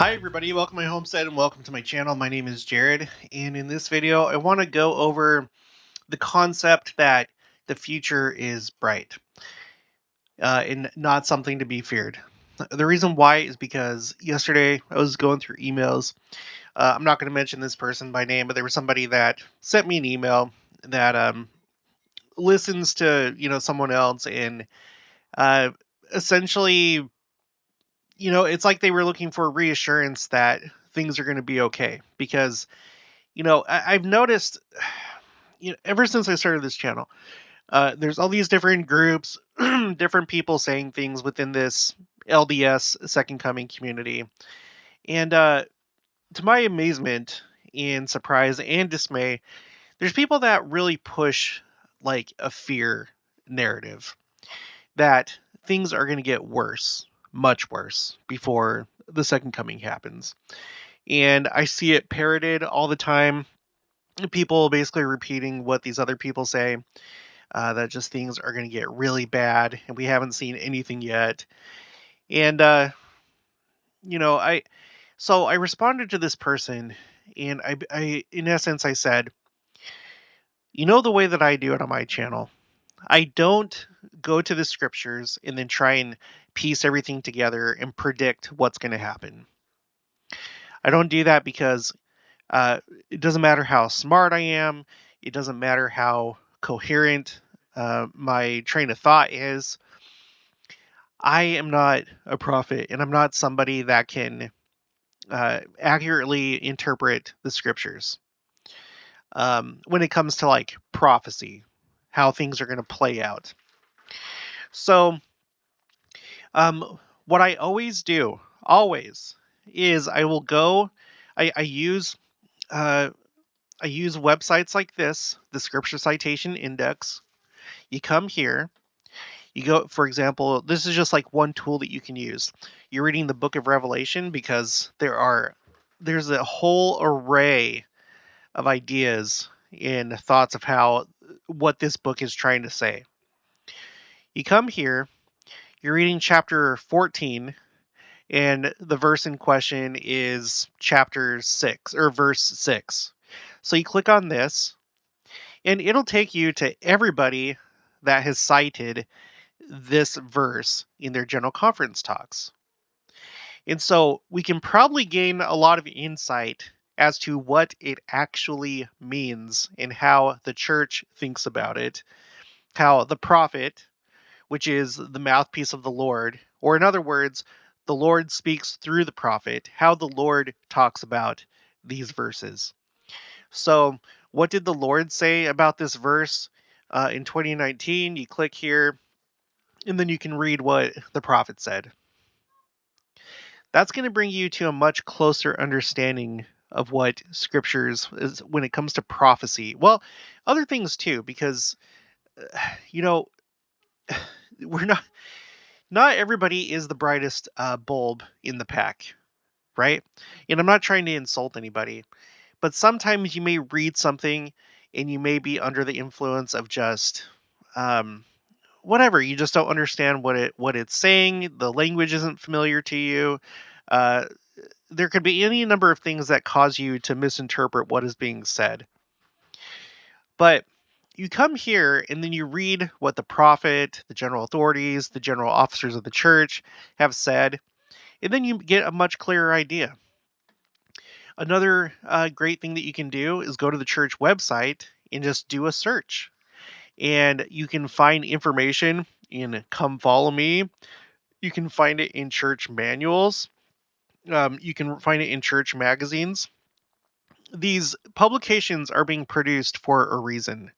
Hi everybody, welcome to my homestead and welcome to my channel. My name is Jared, and in this video I want to go over the concept that the future is bright and not something to be feared. The reason why is because yesterday I was going through emails. I'm not going to mention this person by name, but there was somebody that sent me an email that listens to someone else, and uh, essentially, it's like they were looking for reassurance that things are going to be okay because I've noticed, ever since I started this channel, there's all these different groups, different people saying things within this LDS Second Coming community. And to my amazement and surprise and dismay, there's people that really push like a fear narrative that things are going to get worse, much worse, before the Second Coming happens. And I see it parroted all the time, people basically repeating what these other people say, that just things are going to get really bad and we haven't seen anything yet. And I responded to this person, and I in essence I said, the way that I do it on my channel, I don't go to the scriptures and then try and piece everything together and predict what's going to happen. I don't do that because Uh, it doesn't matter how smart I am. It doesn't matter how coherent my train of thought is. I am not a prophet, and I'm not somebody that can accurately interpret the scriptures. When it comes to like prophecy, how things are going to play out. So, what I always, is I will go. I use uh, I use websites like this, the Scripture Citation Index. You come here, you go, for example, this is just like one tool that you can use. You're reading the book of Revelation because there's a whole array of ideas and thoughts of what this book is trying to say. You come here, you're reading chapter 14, and the verse in question is chapter 6 or verse 6. So you click on this, and it'll take you to everybody that has cited this verse in their general conference talks. And so we can probably gain a lot of insight as to what it actually means and how the church thinks about it, how the prophet, which is the mouthpiece of the Lord, or in other words, the Lord speaks through the prophet, how the Lord talks about these verses. So, what did the Lord say about this verse in 2019? You click here, and then you can read what the prophet said. That's going to bring you to a much closer understanding of what scriptures is when it comes to prophecy. Well, other things too, because you know we're not everybody is the brightest bulb in the pack, right? And I'm not trying to insult anybody, but sometimes you may read something and you may be under the influence of just um, whatever. You just don't understand what it's saying. The language isn't familiar to you. Uh, there could be any number of things that cause you to misinterpret what is being said. But you come here and then you read what the prophet, the general authorities, the general officers of the church have said, and then you get a much clearer idea. Another great thing that you can do is go to the church website and just do a search. And you can find information in Come Follow Me. You can find it in church manuals. You can find it in church magazines. These publications are being produced for a reason,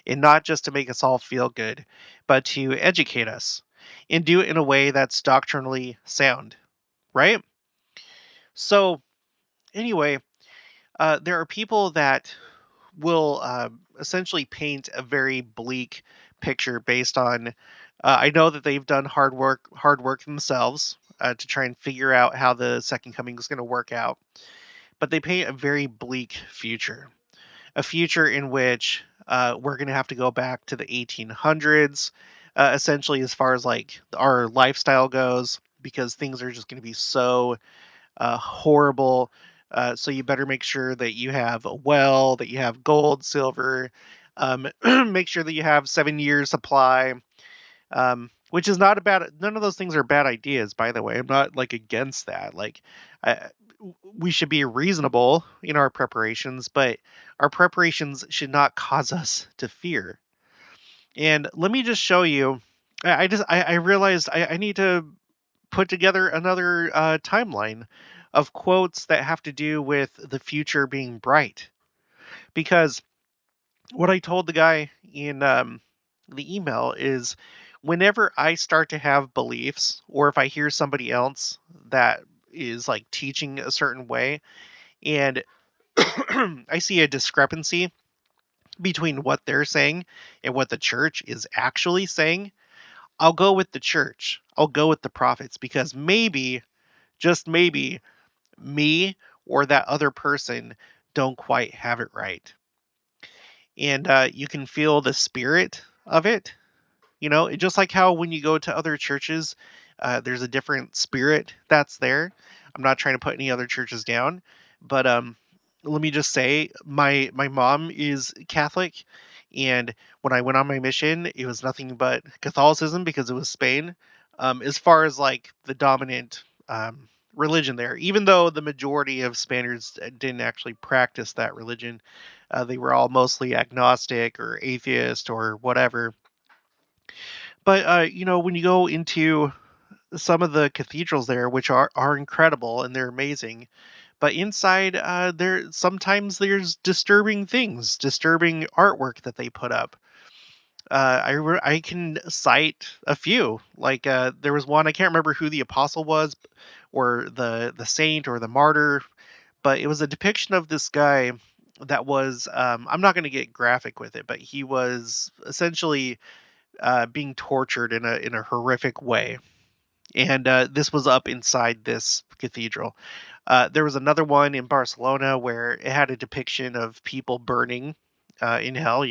and not just to make us all feel good, but to educate us and do it in a way that's doctrinally sound, right? So, anyway, there are people that will essentially paint a very bleak picture based on. I know that they've done hard work themselves to try and figure out how the second coming is going to work out, but they paint a very bleak future, a future in which we're going to have to go back to the 1800s, essentially as far as like our lifestyle goes, because things are just going to be so horrible. So you better make sure that you have a well, that you have gold, silver. Make sure that you have 7 years supply. Which is not a bad. None of those things are bad ideas, by the way. I'm not like against that. Like, I, we should be reasonable in our preparations, but our preparations should not cause us to fear. And let me just show you. I realized I need to put together another timeline of quotes that have to do with the future being bright. Because what I told the guy in the email is whenever I start to have beliefs, or if I hear somebody else that is like teaching a certain way, and I see a discrepancy between what they're saying and what the church is actually saying, I'll go with the church. I'll go with the prophets because maybe, just maybe, me or that other person don't quite have it right. And you can feel the spirit of it. Just like how when you go to other churches, there's a different spirit that's there. I'm not trying to put any other churches down, but let me just say, my mom is Catholic, and when I went on my mission, it was nothing but Catholicism because it was Spain. As far as like the dominant religion there, even though the majority of Spaniards didn't actually practice that religion, they were all mostly agnostic or atheist or whatever. But when you go into some of the cathedrals there, which are incredible and they're amazing, but inside there sometimes there's disturbing things, disturbing artwork that they put up. I can cite a few. Like there was one, I can't remember who the apostle was, or the saint or the martyr, but it was a depiction of this guy that was I'm not going to get graphic with it, but he was essentially being tortured in a horrific way. And this was up inside this cathedral. There was another one in Barcelona where it had a depiction of people burning in hell,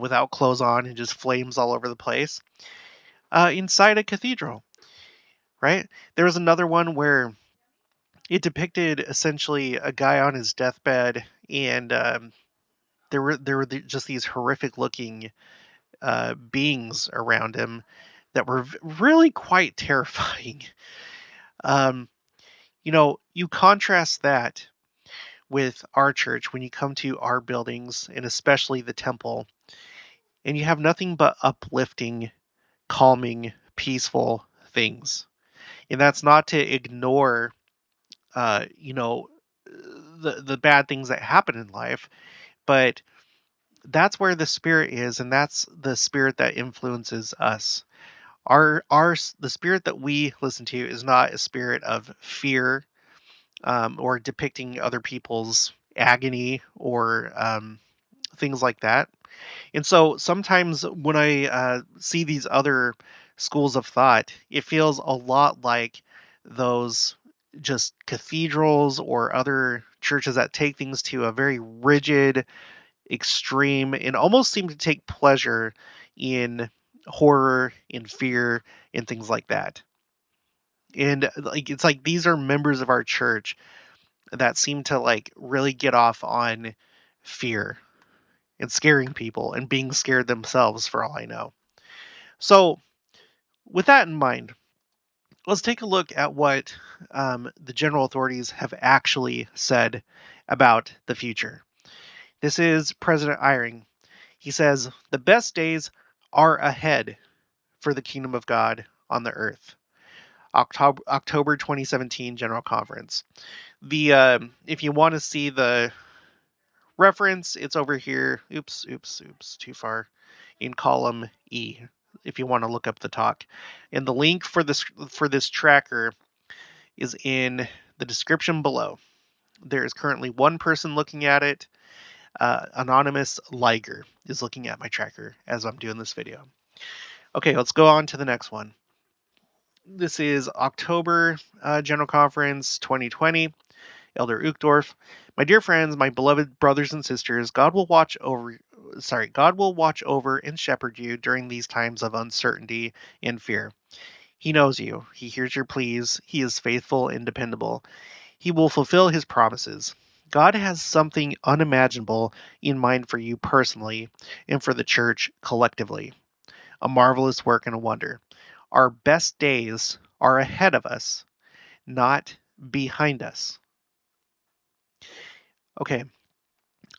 without clothes on and just flames all over the place inside a cathedral, right? There was another one where it depicted essentially a guy on his deathbed, and there were just these horrific looking beings around him that were really quite terrifying. Um, you contrast that with our church when you come to our buildings, and especially the temple, and you have nothing but uplifting, calming, peaceful things. And that's not to ignore, uh, you know, the bad things that happen in life, but that's where the spirit is, and that's the spirit that influences us. The spirit that we listen to is not a spirit of fear, or depicting other people's agony, or things like that. And so sometimes when I see these other schools of thought, it feels a lot like those just cathedrals or other churches that take things to a very rigid, extreme, and almost seem to take pleasure in horror, in fear, and things like that. And like it's like these are members of our church that seem to like really get off on fear and scaring people and being scared themselves, for all I know. So, with that in mind, let's take a look at what the general authorities have actually said about the future. This is President Eyring. He says, "The best days are ahead for the kingdom of God on the earth." October 2017 General Conference. If you want to see the reference, it's over here. Oops, too far. In column E, if you want to look up the talk. And the link for this tracker is in the description below. There is currently one person looking at it. Anonymous Liger is looking at my tracker as I'm doing this video. Okay, let's go on to the next one. This is October General Conference 2020. Elder Uchtdorf. My dear friends, my beloved brothers and sisters, God will watch over and shepherd you during these times of uncertainty and fear. He knows you. He hears your pleas. He is faithful and dependable. He will fulfill his promises. God has something unimaginable in mind for you personally and for the church collectively. A marvelous work and a wonder. Our best days are ahead of us, not behind us. Okay,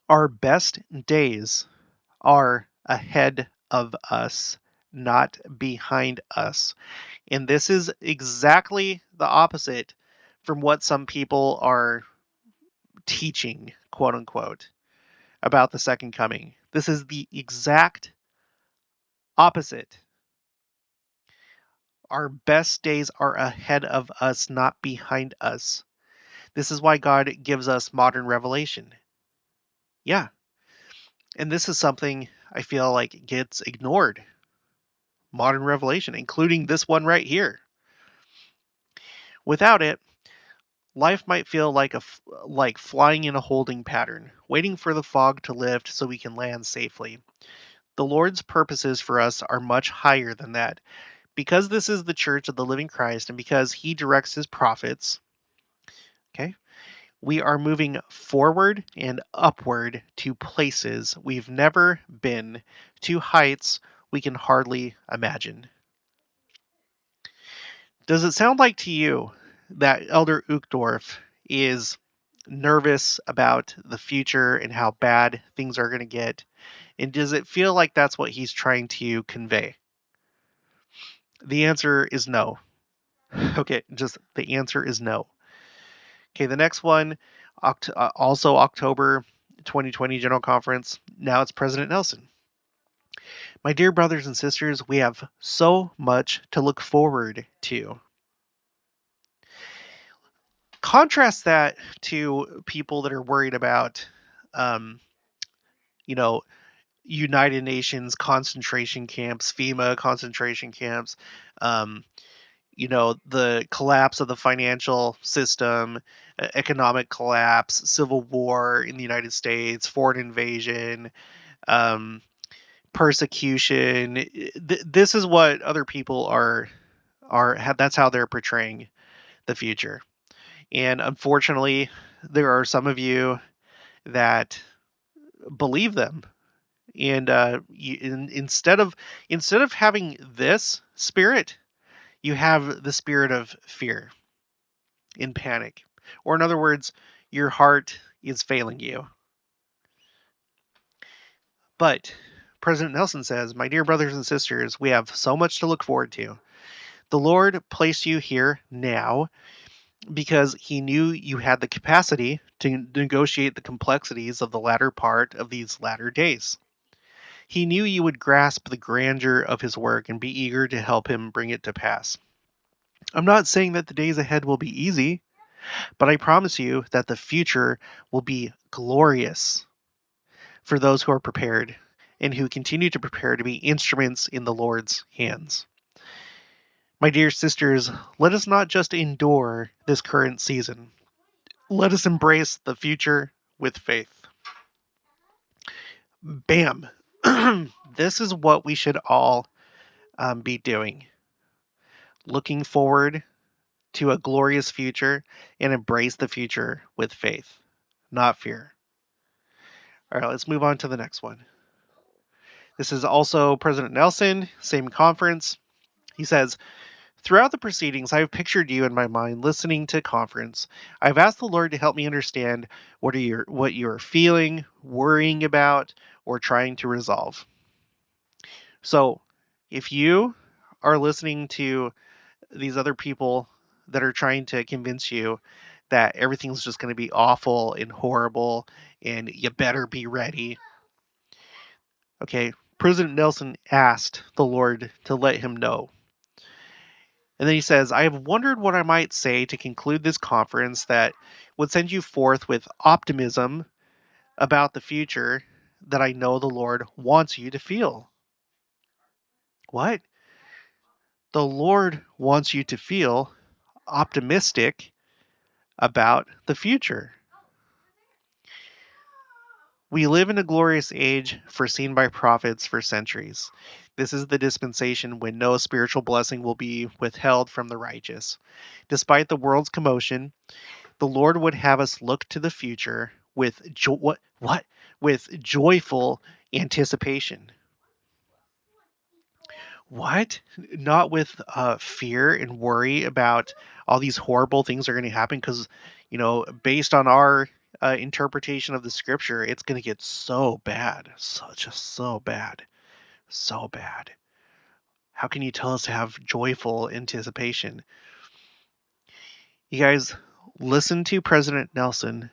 our best days are ahead of us, not behind us. And this is exactly the opposite from what some people are teaching, quote unquote, about the second coming. This is the exact opposite. Our best days are ahead of us, not behind us. This is why God gives us modern revelation. Yeah. And this is something I feel like gets ignored. Modern revelation, including this one right here. Without it, life might feel like flying in a holding pattern, waiting for the fog to lift so we can land safely. The Lord's purposes for us are much higher than that. Because this is the church of the living Christ and because he directs his prophets, okay, we are moving forward and upward to places we've never been, to heights we can hardly imagine. Does it sound like to you that Elder Uchtdorf is nervous about the future and how bad things are going to get? And does it feel like that's what he's trying to convey? The answer is no. Okay, just the answer is no. Okay, the next one, also October 2020 General Conference. Now it's President Nelson. My dear brothers and sisters, we have so much to look forward to. Contrast that to people that are worried about, um, you know, United Nations concentration camps, FEMA concentration camps, um, the collapse of the financial system, economic collapse, civil war in the United States, foreign invasion, um, persecution. This is what other people that's how they're portraying the future. And unfortunately, there are some of you that believe them. And instead of having this spirit, you have the spirit of fear in panic. Or in other words, your heart is failing you. But President Nelson says, my dear brothers and sisters, we have so much to look forward to. The Lord placed you here now because he knew you had the capacity to negotiate the complexities of the latter part of these latter days. He knew you would grasp the grandeur of his work and be eager to help him bring it to pass. I'm not saying that the days ahead will be easy, but I promise you that the future will be glorious for those who are prepared and who continue to prepare to be instruments in the Lord's hands. My dear sisters, let us not just endure this current season. Let us embrace the future with faith. Bam. This is what we should all be doing. Looking forward to a glorious future and embrace the future with faith, not fear. All right, let's move on to the next one. This is also President Nelson, same conference. He says, throughout the proceedings, I have pictured you in my mind listening to conference. I've asked the Lord to help me understand what you are feeling, worrying about, or trying to resolve. So, if you are listening to these other people that are trying to convince you that everything's just going to be awful and horrible and you better be ready. Okay, President Nelson asked the Lord to let him know. And then he says, I have wondered what I might say to conclude this conference that would send you forth with optimism about the future that I know the Lord wants you to feel. What? The Lord wants you to feel optimistic about the future. We live in a glorious age foreseen by prophets for centuries. This is the dispensation when no spiritual blessing will be withheld from the righteous. Despite the world's commotion, the Lord would have us look to the future with what? With joyful anticipation. What? Not with fear and worry about all these horrible things are going to happen because, based on our interpretation of the scripture, it's going to get so bad. Just so bad. So bad. How can you tell us to have joyful anticipation? You guys, listen to President Nelson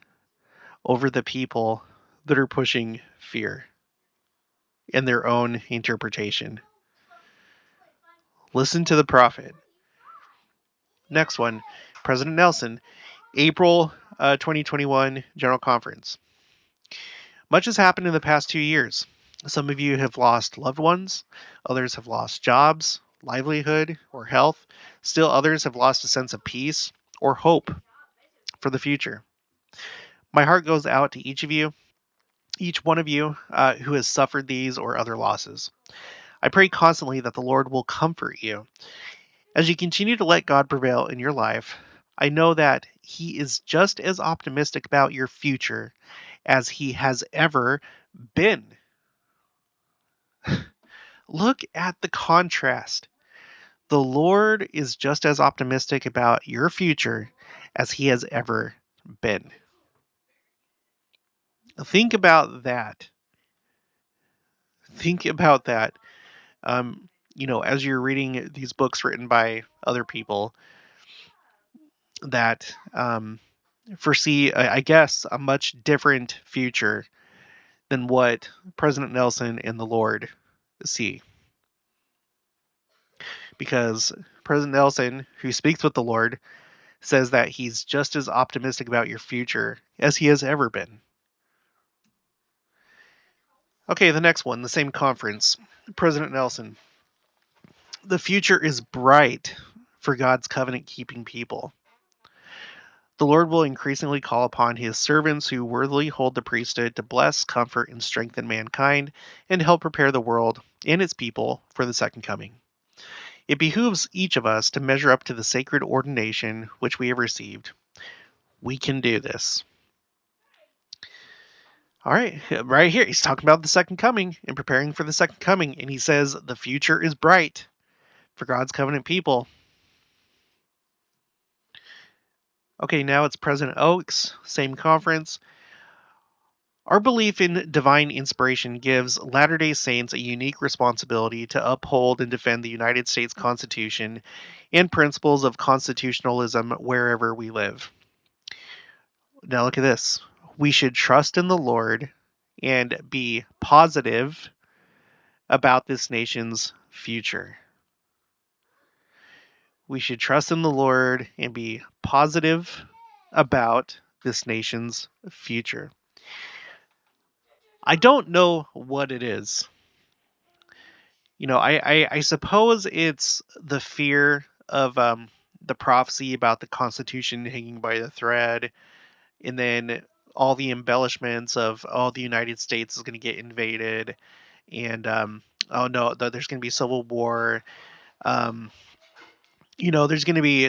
over the people that are pushing fear in their own interpretation. Listen to the prophet. Next one, President Nelson, April 2021 General Conference. Much has happened in the past 2 years. Some of you have lost loved ones, others have lost jobs, livelihood, or health. Still, others have lost a sense of peace or hope for the future. My heart goes out to each one of you who has suffered these or other losses. I pray constantly that the Lord will comfort you. As you continue to let God prevail in your life, I know that He is just as optimistic about your future as He has ever been. Look at the contrast. The Lord is just as optimistic about your future as He has ever been. Think about that. Think about that. As you're reading these books written by other people that foresee, I guess, a much different future than what President Nelson and the Lord see. Because President Nelson, who speaks with the Lord, says that he's just as optimistic about your future as he has ever been. Okay, the next one, the same conference. President Nelson. The future is bright for God's covenant keeping people. The Lord will increasingly call upon his servants who worthily hold the priesthood to bless, comfort, and strengthen mankind and help prepare the world and its people for the second coming. It behooves each of us to measure up to the sacred ordination which we have received. We can do this. All right, right here, he's talking about the second coming and preparing for the second coming, and he says the future is bright for God's covenant people. Okay, now it's President Oaks, same conference. Our belief in divine inspiration gives Latter-day Saints a unique responsibility to uphold and defend the United States Constitution and principles of constitutionalism wherever we live. Now look at this. We should trust in the Lord and be positive about this nation's future. We should trust in the Lord and be positive about this nation's future. I don't know what it is. I suppose it's the fear of the prophecy about the Constitution hanging by the thread, and then all the embellishments of, the United States is going to get invaded, and oh no, there's going to be civil war. Um, there's going to be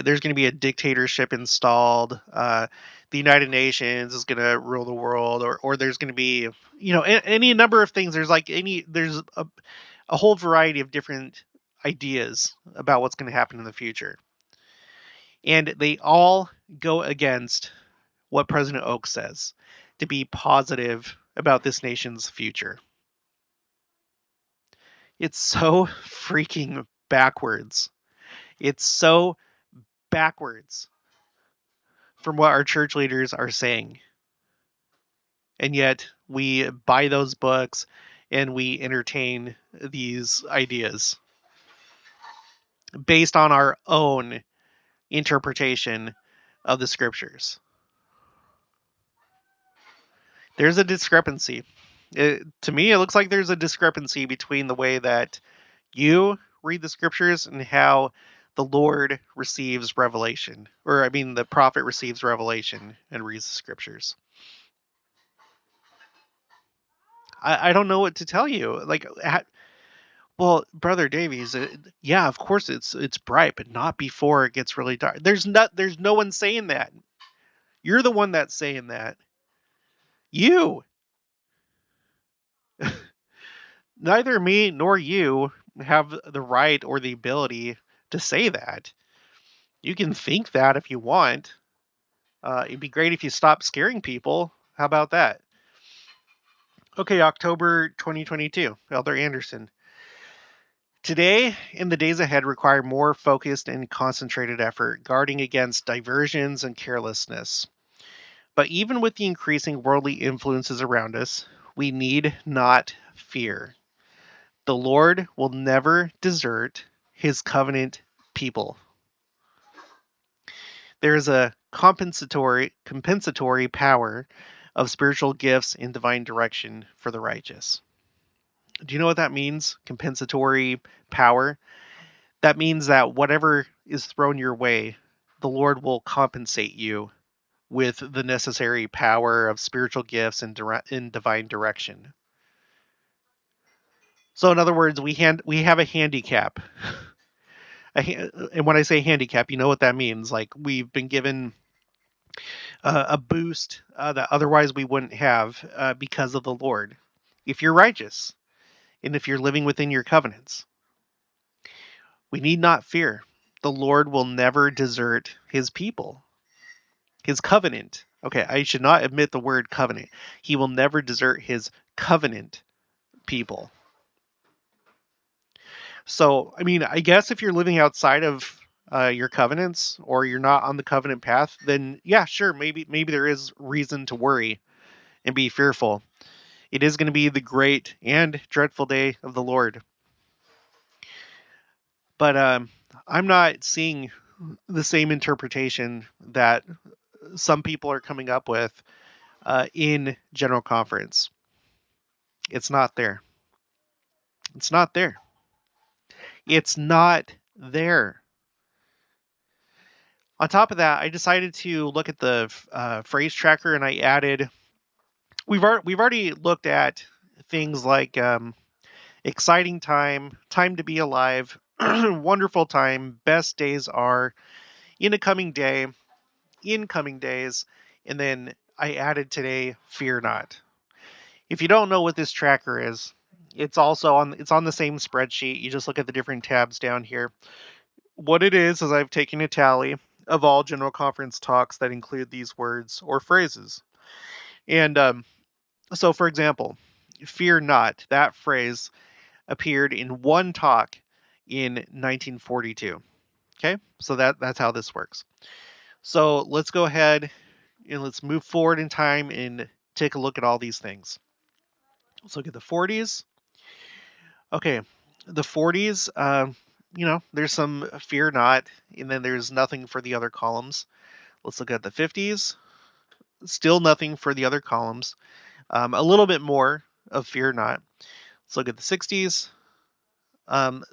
a dictatorship installed. The United Nations is going to rule the world, or there's going to be any number of things. There's a whole variety of different ideas about what's going to happen in the future, and they all go against what President Oaks says, to be positive about this nation's future. It's so freaking backwards. It's so backwards from what our church leaders are saying. And yet we buy those books and we entertain these ideas based on our own interpretation of the scriptures. There's a discrepancy. To me, it looks like there's a discrepancy between the way that you read the scriptures and how the Lord receives revelation. The prophet receives revelation and reads the scriptures. I don't know what to tell you. Like, well, brother Davies, yeah, of course it's bright, but not before it gets really dark. There's no one saying that. You're the one that's saying that. You, neither me nor you have the right or the ability to say that. You can think that if you want. It'd be great if you stopped scaring people. How about that? Okay, October 2022, Elder Anderson. Today and the days ahead require more focused and concentrated effort, guarding against diversions and carelessness. But even with the increasing worldly influences around us, we need not fear. The Lord will never desert his covenant people. There is a compensatory power of spiritual gifts in divine direction for the righteous. Do you know what that means? Compensatory power. That means that whatever is thrown your way, the Lord will compensate you with the necessary power of spiritual gifts in divine direction. So, in other words, we have a handicap. And when I say handicap, you know what that means. Like, we've been given a boost that otherwise we wouldn't have because of the Lord. If you're righteous and if you're living within your covenants, we need not fear. The Lord will never desert his people, his covenant. Okay, I should not admit the word covenant. He will never desert his covenant people. So, I mean, I guess if you're living outside of your covenants or you're not on the covenant path, then yeah, sure, maybe there is reason to worry and be fearful. It is going to be the great and dreadful day of the Lord. But I'm not seeing the same interpretation that some people are coming up with in General Conference. It's not there. It's not there. It's not there. On top of that, I decided to look at the phrase tracker, and I added. We've already looked at things like exciting time, time to be alive, wonderful time, best days are, in a coming day, in coming days, and then I added today, fear not. If you don't know what this tracker is, it's on the same spreadsheet. You just look at the different tabs down here. What it is I've taken a tally of all general conference talks that include these words or phrases. And so, for example, fear not, that phrase appeared in one talk in 1942. Okay, so that's how this works. So let's go ahead and let's move forward in time and take a look at all these things. Let's look at the 40s. Okay, the 40s, there's some fear not, and then there's nothing for the other columns. Let's look at the 50s. Still nothing for the other columns. A little bit more of fear not. Let's look at the 60s.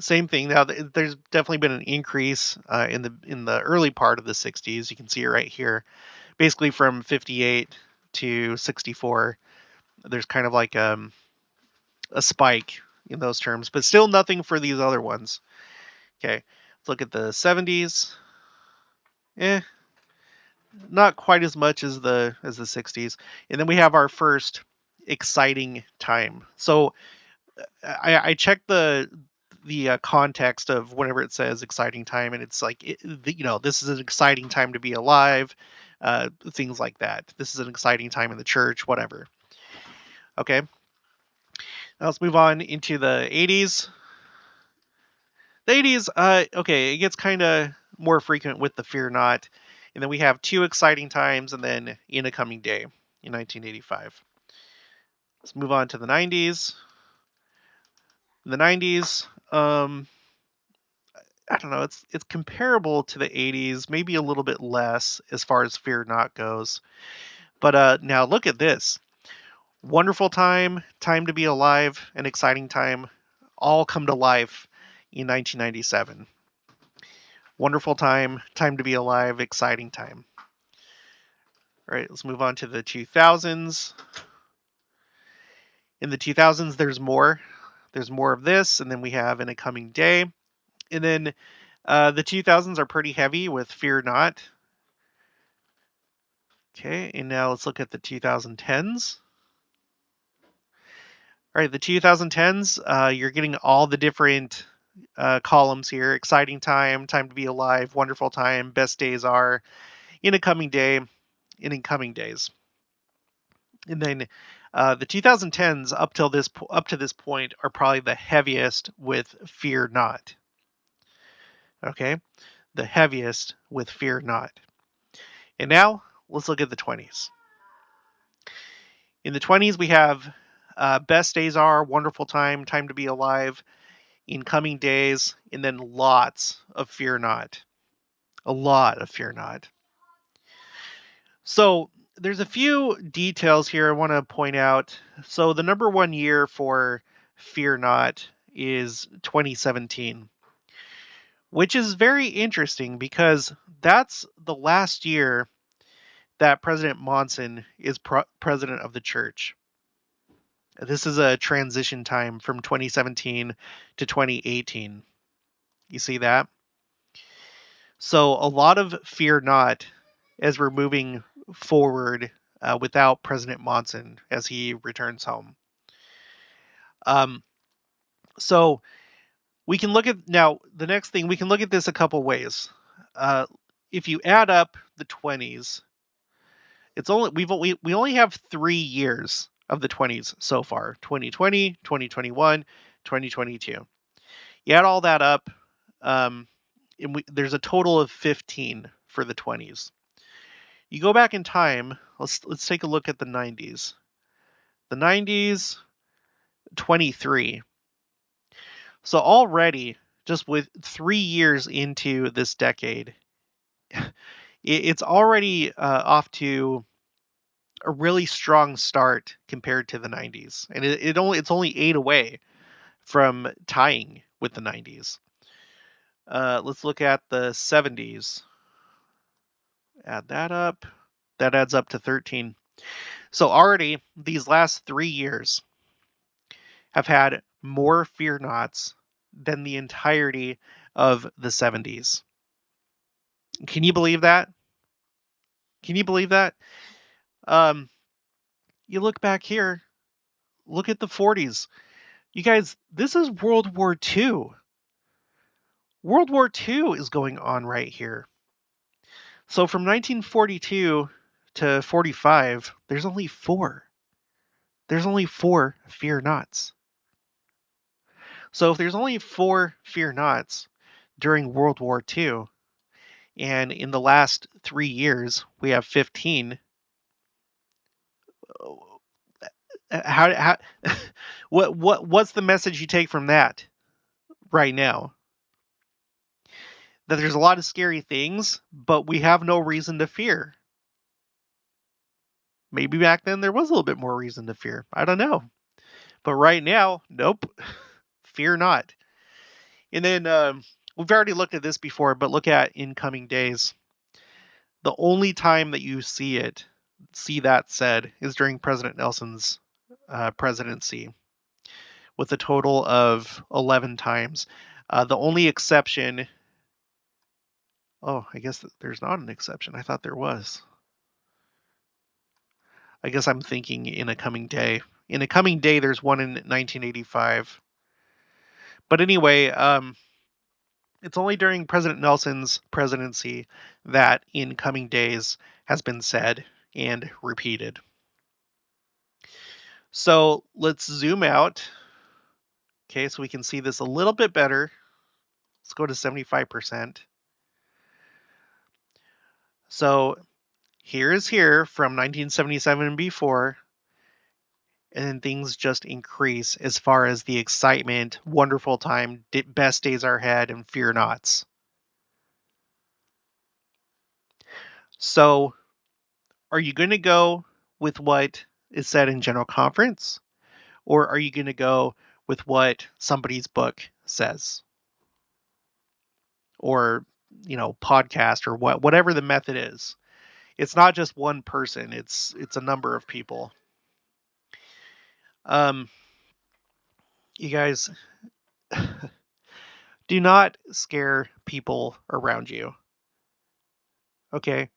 Same thing. Now, there's definitely been an increase in the early part of the 60s. You can see it right here. Basically, from 58 to 64, there's kind of like a spike in those terms, but still nothing for these other ones. Okay, let's look at the 70s. Not quite as much as the 60s, and then we have our first exciting time. So I checked the context of whenever it says exciting time, and it's like this is an exciting time to be alive, things like that. This is an exciting time in the church, whatever. Okay, now let's move on into the 80s. The 80s, okay, it gets kind of more frequent with the fear not, and then we have two exciting times, and then in a coming day in 1985. Let's move on to the 90s. In the 90s, I don't know, it's comparable to the 80s, maybe a little bit less as far as fear not goes. But now look at this. Wonderful time, time to be alive, an exciting time, all come to life in 1997. Wonderful time, time to be alive, exciting time. All right, let's move on to the 2000s. In the 2000s, there's more. There's more of this, and then we have In a Coming Day. And then the 2000s are pretty heavy with Fear Not. Okay, and now let's look at the 2010s. All right, the 2010s, you're getting all the different columns here. Exciting time, time to be alive, wonderful time, best days are, In a Coming Day, and In Coming Days. And then the 2010s up to this point are probably the heaviest with Fear Not. Okay, the heaviest with Fear Not. And now let's look at the 20s. In the 20s, we have Best Days Are, Wonderful Time, Time to Be Alive, In Coming Days, and then lots of Fear Not. A lot of Fear Not. So there's a few details here I want to point out. So the number one year for Fear Not is 2017, which is very interesting because that's the last year that President Monson is president of the church. This is a transition time from 2017 to 2018. You see that? So a lot of Fear Not as we're moving forward without President Monson as he returns home. Um, so we can look at now the next thing. We can look at this a couple ways. If you add up the 20s, it's only we only have 3 years of the 20s so far: 2020, 2021, 2022. You add all that up, and there's a total of 15 for the 20s. You go back in time. Let's take a look at the 90s. The 90s, 23. So already, just with 3 years into this decade, it's already off to a really strong start compared to the 90s, and it's only 8 away from tying with the 90s. Let's look at the 70s. Add that up. That adds up to 13. So already these last 3 years have had more Fear Nots than the entirety of the 70s. Can you believe that? Can you believe that? Um, you look back here, look at the 40s. You guys, this is World War II. World War II is going on right here. So from 1942 to 45, there's only 4. There's only 4 Fear Nots. So if there's only 4 Fear Nots during World War II, and in the last 3 years we have 15, how what's the message you take from that right now? That there's a lot of scary things, but we have no reason to fear. Maybe back then there was a little bit more reason to fear. I don't know. But right now, nope. Fear not. And then we've already looked at this before, but look at In Coming Days. The only time that you see that said, is during President Nelson's presidency, with a total of 11 times. The only exception... Oh, I guess there's not an exception. I thought there was. I guess I'm thinking In a Coming Day. In a Coming Day, there's one in 1985. But anyway, it's only during President Nelson's presidency that In Coming Days has been said and repeated. So let's zoom out. Okay, so we can see this a little bit better. Let's go to 75%. So here from 1977 and before, and then things just increase as far as the excitement, wonderful time, best days are ahead, and Fear Nots. So are you going to go with what is said in General Conference, or are you going to go with what somebody's book says? Or, podcast, or whatever the method is. It's not just one person, it's a number of people. Um, you guys, do not scare people around you. Okay?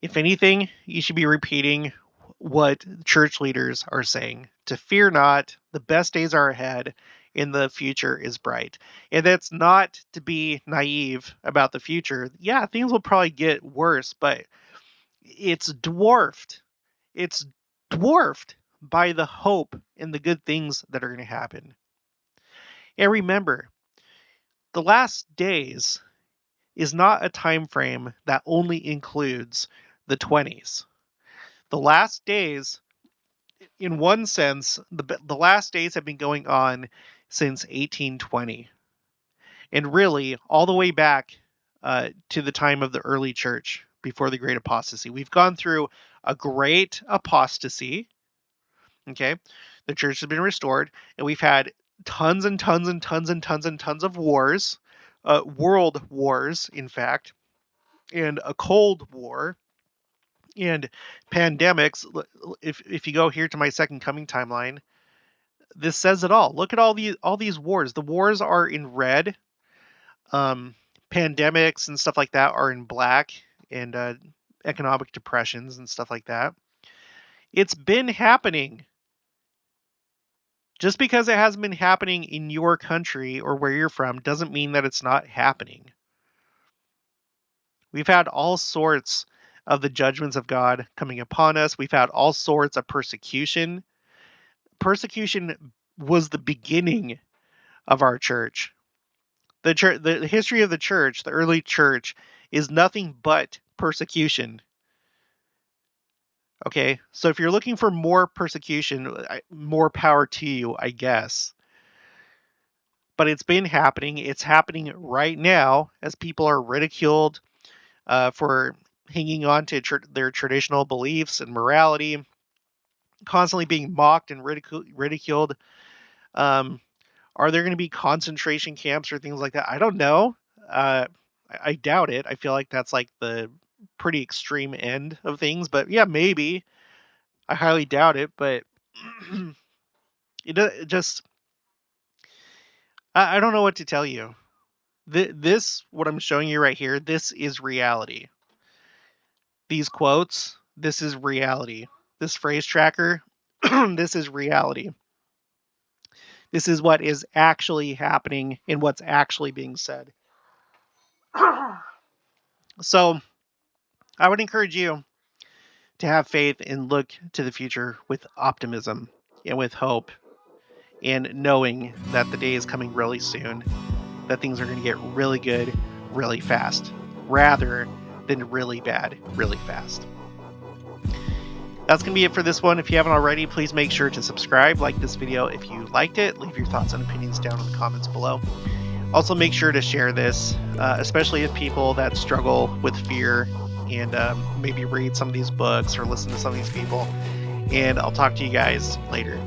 If anything, you should be repeating what church leaders are saying. To fear not, the best days are ahead, and the future is bright. And that's not to be naive about the future. Yeah, things will probably get worse, but it's dwarfed. It's dwarfed by the hope and the good things that are going to happen. And remember, the last days is not a time frame that only includes the 20s. The last days, in one sense, the last days have been going on since 1820, and really all the way back to the time of the early church before the Great Apostasy. We've gone through a great apostasy. Okay, the church has been restored, and we've had tons and tons and tons and tons and tons of wars, world wars, in fact, and a Cold War and pandemics. If you go here to my Second Coming timeline, this says it all. Look at all these wars. The wars are in red. Pandemics and stuff like that are in black, and economic depressions and stuff like that. It's been happening. Just because it hasn't been happening in your country or where you're from doesn't mean that it's not happening. We've had all sorts of the judgments of God coming upon us. We've had all sorts of persecution. Persecution was the beginning of our church. The history of the church, the early church, is nothing but persecution. Okay, so if you're looking for more persecution, more power to you, I guess. But it's been happening. It's happening right now as people are ridiculed for hanging on to their traditional beliefs and morality, constantly being mocked and ridiculed. Are there going to be concentration camps or things like that? I don't know. I doubt it. I feel like that's like the pretty extreme end of things, but yeah, maybe. I highly doubt it, but it just, I don't know what to tell you. What I'm showing you right here, this is reality. These quotes, this is reality. This phrase tracker, this is reality. This is what is actually happening and what's actually being said. So I would encourage you to have faith and look to the future with optimism and with hope, and knowing that the day is coming really soon, that things are going to get really good really fast, rather than really bad really fast. That's going to be it for this one. If you haven't already, please make sure to subscribe, like this video if you liked it, leave your thoughts and opinions down in the comments below. Also, make sure to share this, especially with people that struggle with fear, and maybe read some of these books or listen to some of these people. And I'll talk to you guys later.